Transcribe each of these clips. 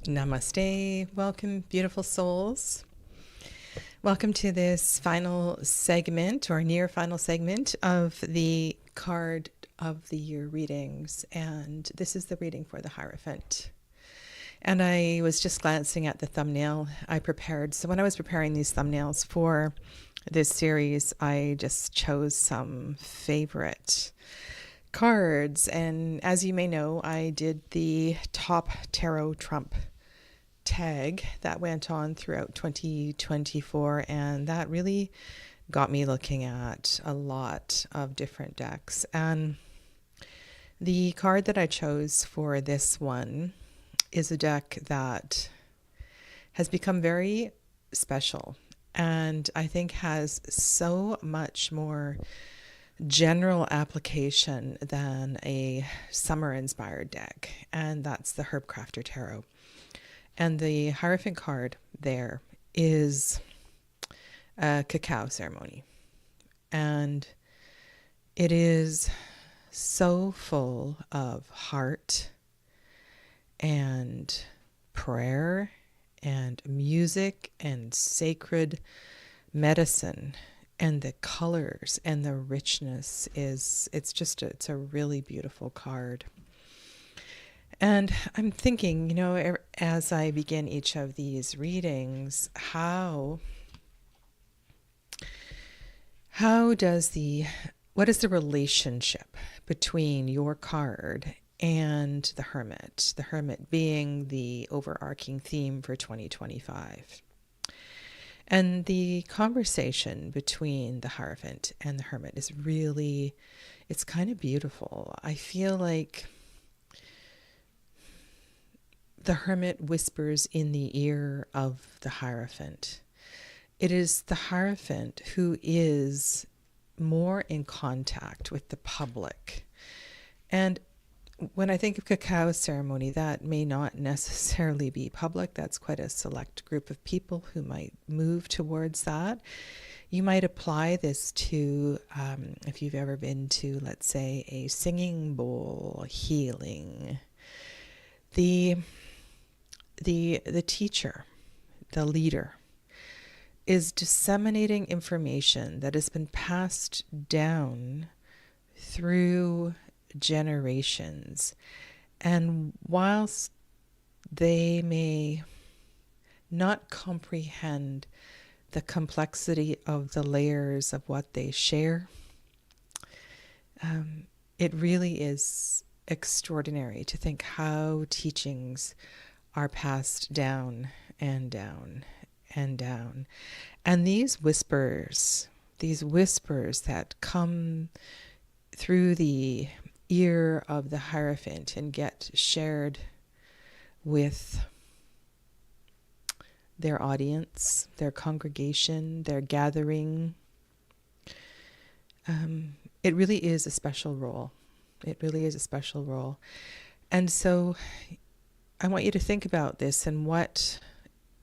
Namaste. Welcome, beautiful souls. Welcome to this final segment or near final segment of the card of the year readings. And this is the reading for the Hierophant. And I was just glancing at the thumbnail I prepared. So when I was preparing these thumbnails for this series, I just chose some favorite cards. And as you may know, I did the top tarot trump tag that went on throughout 2024, and that really got me looking at a lot of different decks. And the card that I chose for this one is a deck that has become very special and I think has so much more general application than a summer inspired deck, and that's the Herb Crafter Tarot. And the Hierophant card there is a cacao ceremony, and it is so full of heart and prayer and music and sacred medicine. And the colors and the richness it's a really beautiful card. And I'm thinking, as I begin each of these readings, what is the relationship between your card and the Hermit being the overarching theme for 2025. And the conversation between the Hierophant and the Hermit is really, it's kind of beautiful. I feel like the Hermit whispers in the ear of the Hierophant. It is the Hierophant who is more in contact with the public. And when I think of cacao ceremony, that may not necessarily be public. That's quite a select group of people who might move towards that. You might apply this to, if you've ever been to, let's say, a singing bowl healing. The teacher, the leader, is disseminating information that has been passed down through generations. And whilst they may not comprehend the complexity of the layers of what they share, it really is extraordinary to think how teachings are passed down and down and down. And these whispers that come through the ear of the Hierophant and get shared with their audience, their congregation, their gathering, it really is a special role. It really is a special role. And so I want you to think about this and what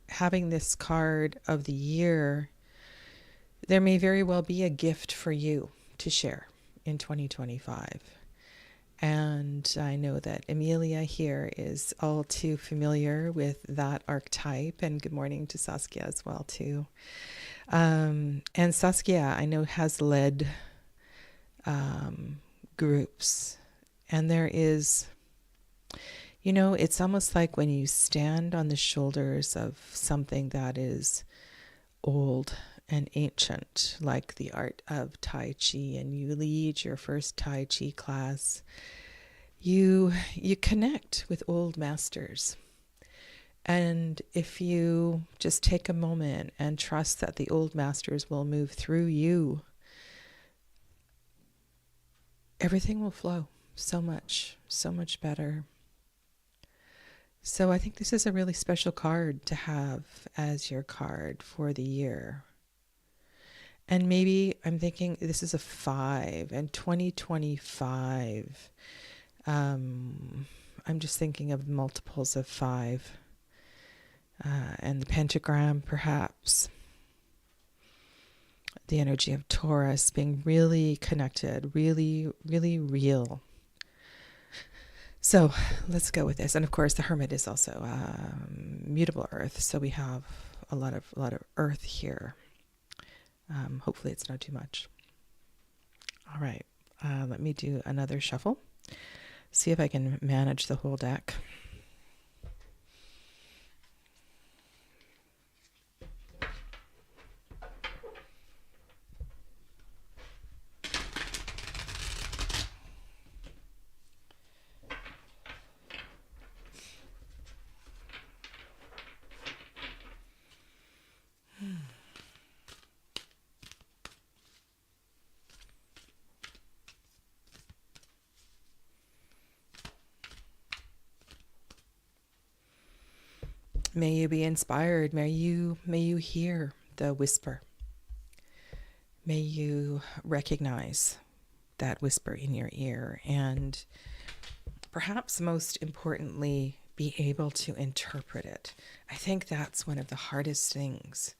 having this card of the year, there may very well be a gift for you to share in 2025. And I know that Amelia here is all too familiar with that archetype, and good morning to Saskia as well too. And Saskia, I know, has led groups, and there is, it's almost like when you stand on the shoulders of something that is old and ancient, like the art of Tai Chi, and you lead your first Tai Chi class, you connect with old masters. And if you just take a moment and trust that the old masters will move through you, everything will flow so much better. So I think this is a really special card to have as your card for the year. And maybe I'm thinking this is a 5, and 2025. I'm just thinking of multiples of 5. And the pentagram, perhaps. The energy of Taurus being really connected, really, really real. So let's go with this. And of course, the Hermit is also mutable earth. So we have a lot of earth here. Hopefully it's not too much. All right. Let me do another shuffle. See if I can manage the whole deck. May you be inspired. May you hear the whisper. May you recognize that whisper in your ear, and perhaps most importantly, be able to interpret it. I think that's one of the hardest things,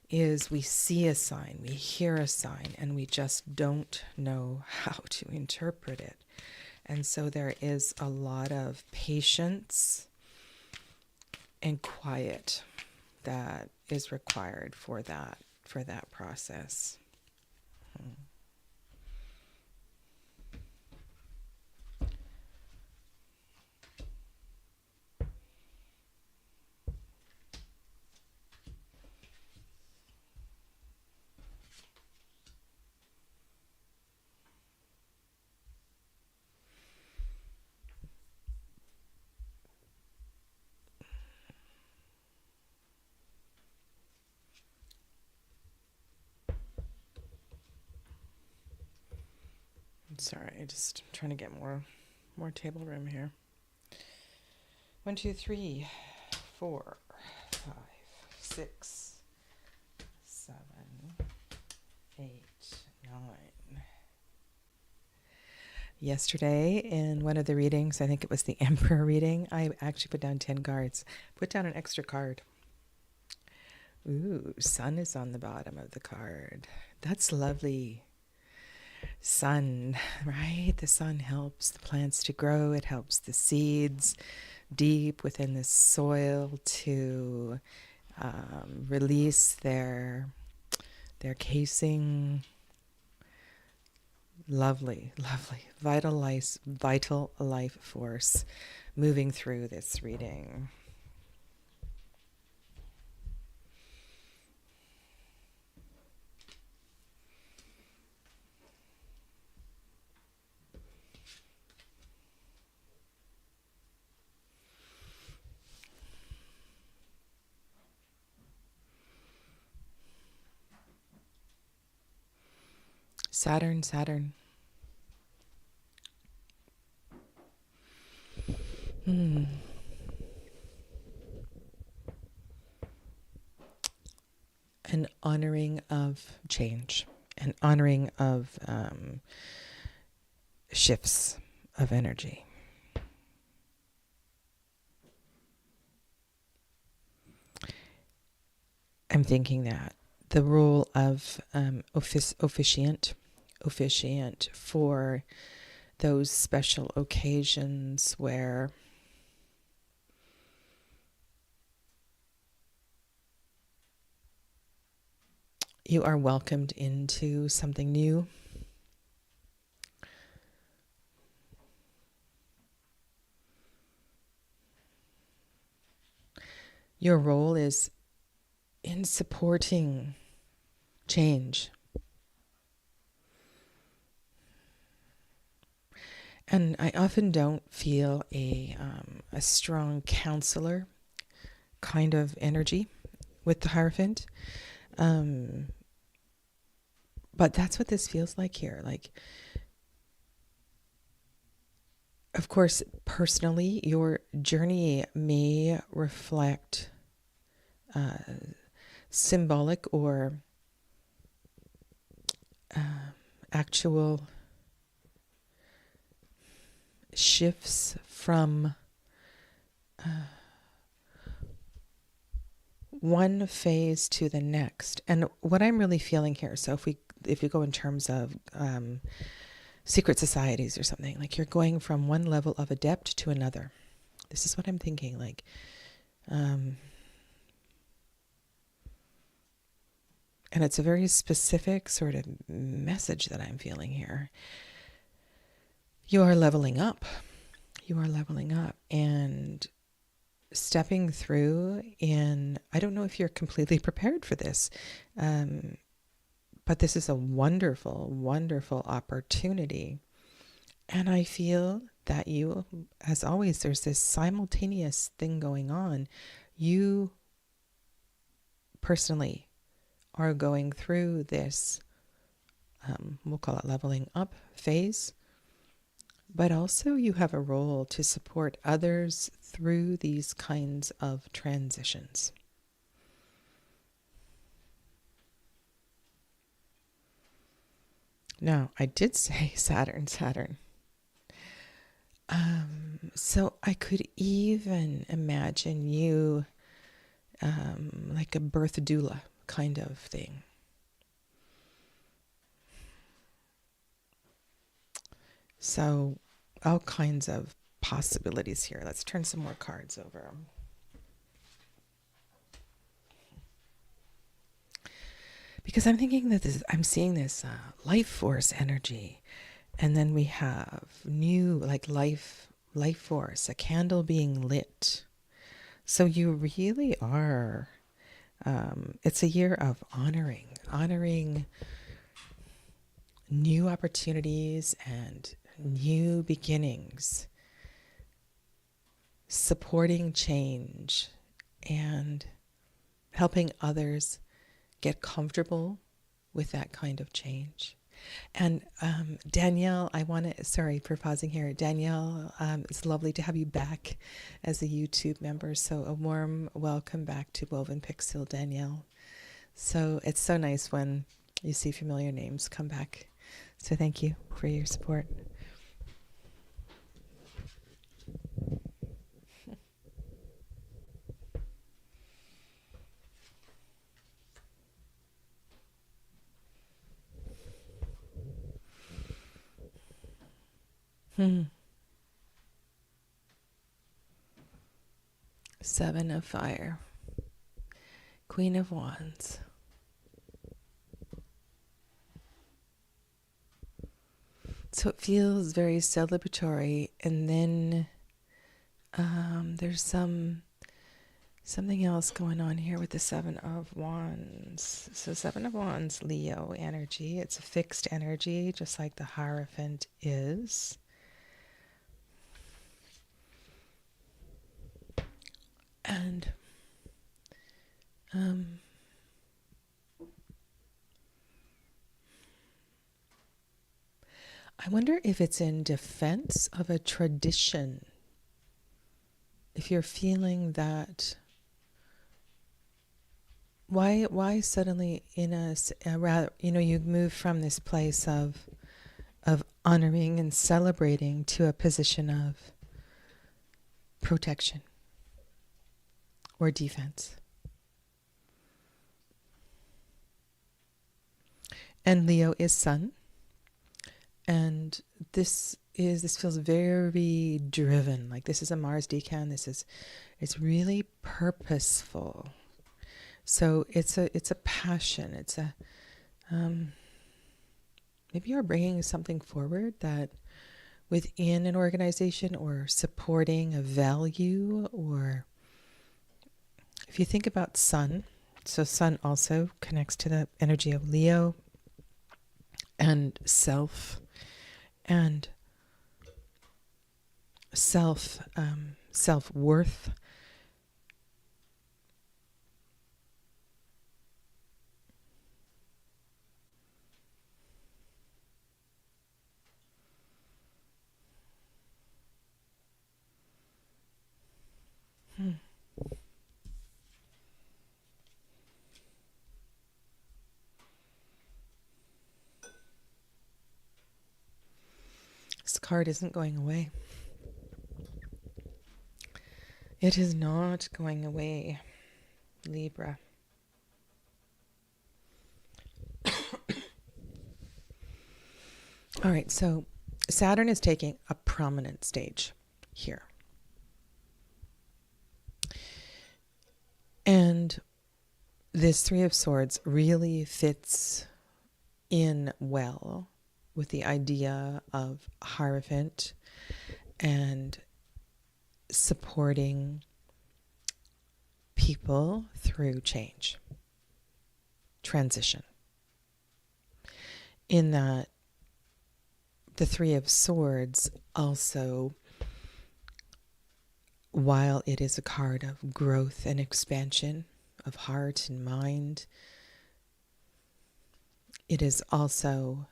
is we see a sign, we hear a sign, and we just don't know how to interpret it. And so there is a lot of patience and quiet that is required for that process. Sorry, just trying to get more table room here. 1, 2, 3, 4, 5, 6, 7, 8, 9. Yesterday, in one of the readings, I think it was the Emperor reading, I actually put down 10 cards. Put down an extra card. Ooh, sun is on the bottom of the card. That's lovely. Sun, right? The sun helps the plants to grow. It helps the seeds deep within the soil to release their casing. Lovely, lovely, vital life force moving through this reading. Saturn. An honoring of change, an honoring of shifts of energy. I'm thinking that the role of officiant for those special occasions where you are welcomed into something new. Your role is in supporting change. And I often don't feel a strong counselor kind of energy with the Hierophant. But that's what this feels like here. Like, of course, personally, your journey may reflect symbolic or actual shifts from one phase to the next. And what I'm really feeling here, so if we go in terms of secret societies or something. Like you're going from one level of adept to another. This is what I'm thinking. Like, and it's a very specific sort of message that I'm feeling here. You are leveling up. You are leveling up and stepping through in, I don't know if you're completely prepared for this, but this is a wonderful, wonderful opportunity. And I feel that you, as always, there's this simultaneous thing going on. You personally are going through this, we'll call it leveling up phase, but also you have a role to support others through these kinds of transitions. Now, I did say Saturn. So I could even imagine you like a birth doula kind of thing. So all kinds of possibilities here. Let's turn some more cards over. Because I'm thinking that I'm seeing this life force energy. And then we have new, like life force, a candle being lit. So you really are, it's a year of honoring new opportunities and new beginnings, supporting change and helping others get comfortable with that kind of change. And Danielle, sorry for pausing here. Danielle, it's lovely to have you back as a YouTube member. So a warm welcome back to Woven Pixel, Danielle. So it's so nice when you see familiar names come back. So thank you for your support. Seven of Fire, Queen of Wands. So it feels very celebratory, and then there's something else going on here with the Seven of Wands. So Seven of Wands, Leo energy. It's a fixed energy, just like the Hierophant is. And I wonder if it's in defense of a tradition. If you're feeling that, why suddenly in a rather, you move from this place of honoring and celebrating to a position of protection or defense. And Leo is Sun. And this feels very driven. Like this is a Mars decan. It's really purposeful. So it's a passion. It's a maybe you're bringing something forward that within an organization or supporting a value, or if you think about Sun, so Sun also connects to the energy of Leo and self and self-worth. This card isn't going away. It is not going away, Libra. All right, so Saturn is taking a prominent stage here. And this Three of Swords really fits in well with the idea of Hierophant and supporting people through change, transition. In that, the Three of Swords also, while it is a card of growth and expansion of heart and mind, it is also,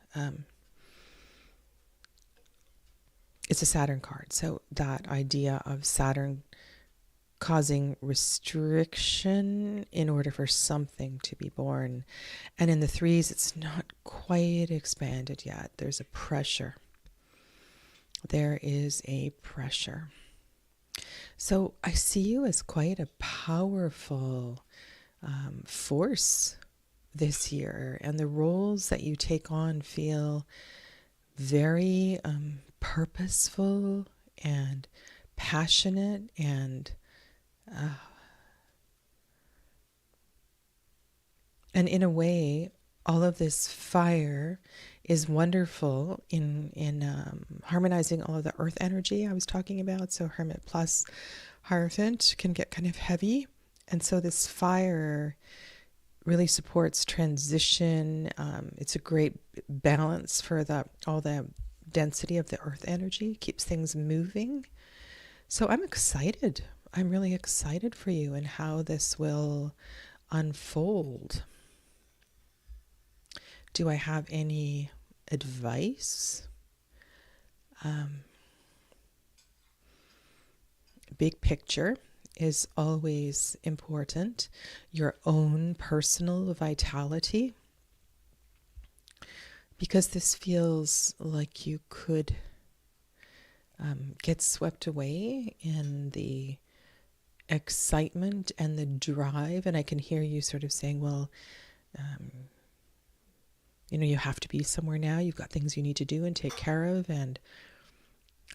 it's a Saturn card. So that idea of Saturn causing restriction in order for something to be born. And in the threes, it's not quite expanded yet. There's a pressure. There is a pressure. So I see you as quite a powerful force this year. And the roles that you take on feel very purposeful and passionate and in a way, all of this fire is wonderful in harmonizing all of the earth energy I was talking about. So Hermit plus Hierophant can get kind of heavy. And so this fire really supports transition. It's a great balance for all the density of the earth energy, keeps things moving. So I'm excited. I'm really excited for you and how this will unfold. Do I have any advice? Big picture is always important. Your own personal vitality. Because this feels like you could get swept away in the excitement and the drive. And I can hear you sort of saying, well, you have to be somewhere now. You've got things you need to do and take care of. And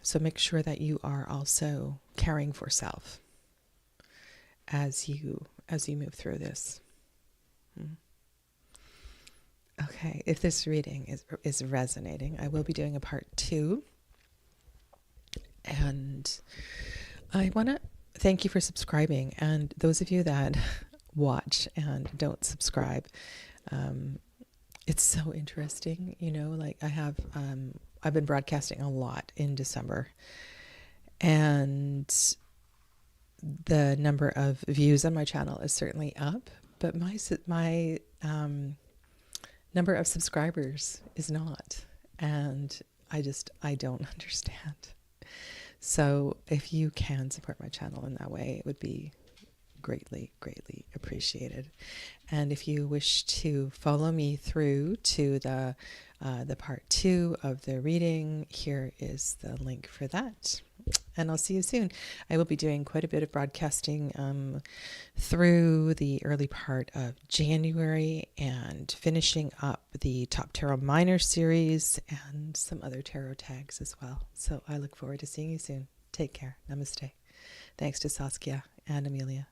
so make sure that you are also caring for self as you move through this. Okay, if this reading is resonating, I will be doing a part 2. And I want to thank you for subscribing. And those of you that watch and don't subscribe, it's so interesting. I've been broadcasting a lot in December. And the number of views on my channel is certainly up. But my number of subscribers is not. And I don't understand. So if you can support my channel in that way, it would be greatly, greatly appreciated. And if you wish to follow me through to the part 2 of the reading, here is the link for that. And I'll see you soon. I will be doing quite a bit of broadcasting through the early part of January and finishing up the Top Tarot Minor series and some other tarot tags as well. So I look forward to seeing you soon. Take care. Namaste. Thanks to Saskia and Amelia.